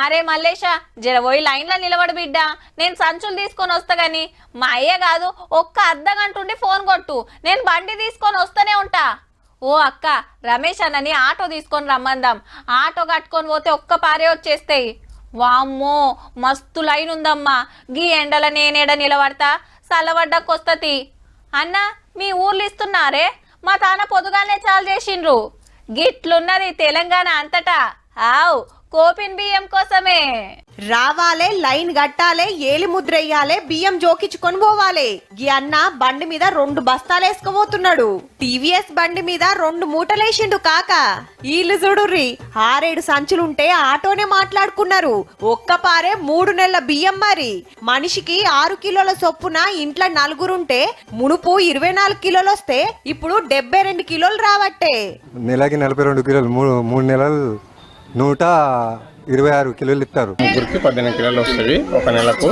అరే మల్లేష జర పోయి లైన్లో నిలబడు బిడ్డ, నేను సంచులు తీసుకొని వస్తా గాని మా అయ్య కాదు ఒక్క అర్ధగంట ఉండి ఫోన్ కొట్టు, నేను బండి తీసుకొని వస్తూనే ఉంటా. ఓ అక్క, రమేష్ అన్నని ఆటో తీసుకొని రమ్మందాం, ఆటో కట్టుకొని పోతే ఒక్క పారే వచ్చేస్తాయి. వామ్మో మస్తు లైన్ ఉందమ్మా, గీ ఎండల నేనేడ నిలబడతా, చల్లబడ్డకొస్తతి. అన్న మీ ఊర్లు ఇస్తున్నారే, మా తాన పొదుగానే చాలు చేసిండ్రు. గిట్లున్నది తెలంగాణ అంతటా. ఆవ్ కోపిన్ బియ్యం కోసమే రావాలే, లైన్ కట్టాలే, ఏలి ముద్రెయ్యాలే, బియ్యం జోకించుకొని పోవాలే. ఈ అన్న బండి మీద 2 బస్తాలు వేసుకుపోతున్నాడు. టీవీఎస్ బండి మీద 2 మూటలేసిండు కాక. వీళ్ళు చూడుర్రి 6-7 సంచులుంటే ఆటోనే మాట్లాడుకున్నారు. ఒక్క పారే 3 నెలల బియ్యం. మరి మనిషికి 6 కిలోల చొప్పున ఇంట్లో 4 మునుపు 24 కిలోలు వస్తే ఇప్పుడు 72 కిలోలు రావట్టే. నెలకి 42 కిలోలు, 3 నెలలు 126 కిలోలు ఇస్తారు. ముగ్గురికి 18 కిలోలు వస్తుంది ఒక నెలకు.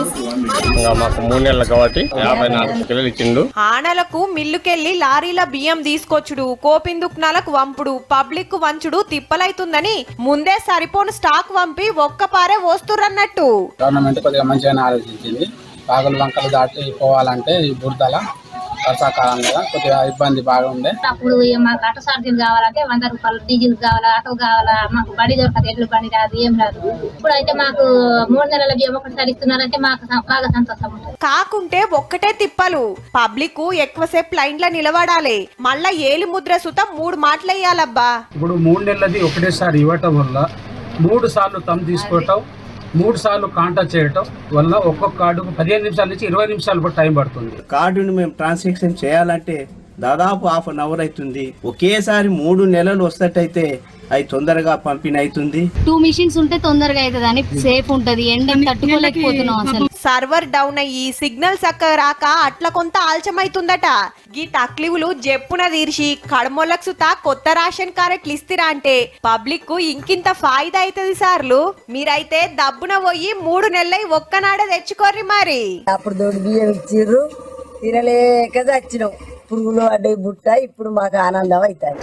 ఇంకా మాకు 3 నెలలు కాబట్టి 54 కిలోలు ఇచ్చిండు. ఆనలకు మిల్లుకెళ్లి లారీల బియ్యం తీసుకొచ్చుడు, కోపిందుక్నాలకు వంపుడు, పబ్లిక్ వంచుడు తిప్పలైతుందని ముందే సరిపోను స్టాక్ వంపి ఒక్క పారే వస్తురన్నట్టు. గవర్నమెంట్ కొద్దిగా మంచిగానే ఆలోచించింది. బాగులు వంకలు దాటి పోవాలంటే ఈ బురదల వర్షాకాలం కదా కొద్దిగా ఇబ్బంది బాగా ఉండే. అప్పుడు మాకు ఆటో ఛార్జీలు కావాలంటే 100 రూపాయలు, డీజిల్ కావాలా, ఆటో కావాలా, మాకు బండి దొరకదు, ఎడ్లు బండి రాదు, ఏం రాదు. ఇప్పుడు అయితే మాకు 3 నెలల బియ్యం ఒకటిసారి ఇస్తున్నారంటే మాకు బాగా సంతోషం ఉంటుంది. కాకుంటే ఒక్కటే తిప్పలు, పబ్లిక్ ఎక్కువసేపు లైన్లో నిలబడాలి, మళ్ళా ఏలి ముద్ర సుత 3 మాటలయ్యాలబ్బా. ఇప్పుడు 3 నెలలది ఒకటేసారి ఇవ్వటం వల్ల 3 సార్లు తమ్ తీసుకోవటం, 3 సార్లు కాంటాక్ట్ చేయటం వల్ల ఒక్కొక్క కార్డుకు 15 నిమిషాల నుంచి 20 నిమిషాలు టైం పడుతుంది. కార్డును మేము ట్రాన్సాక్షన్ చేయాలంటే దాదాపు ½ అన్ అవర్ అవుతుంది. ఒకేసారి 3 నెలలు వస్తట్టయితే అది తొందరగా పంపిణీ అవుతుంది. 2 మిషన్స్ ఉంటే తొందరగా అవుతుంది అని సేఫ్ ఉంటది. ఎండ తట్టుకోలేకపోతున్నాం అసలు. సర్వర్ డౌన్ అయ్యి సిగ్నల్ చక్కగా రాక అట్లా కొంత ఆలస్యమైతుందట. గీ తక్లీవులు జెప్పున తీర్చి కడమొల్లకు సుతా కొత్త రేషన్ కార్డులు ఇస్తారా అంటే పబ్లిక్ ఇంకింత ఫాయిదా అవుతుంది సార్లు. మీరైతే దబ్బున పోయి 3 నెలలై ఒక్కనాడే తెచ్చుకోర్రి. మరి అప్పుడు దొడ్డు బియ్యం ఇచ్చిర్రు, తినలేక చచ్చినాం. పురుగులు అడ్డే బుట్ట. ఇప్పుడు మాకు ఆనందం అవుతాయి.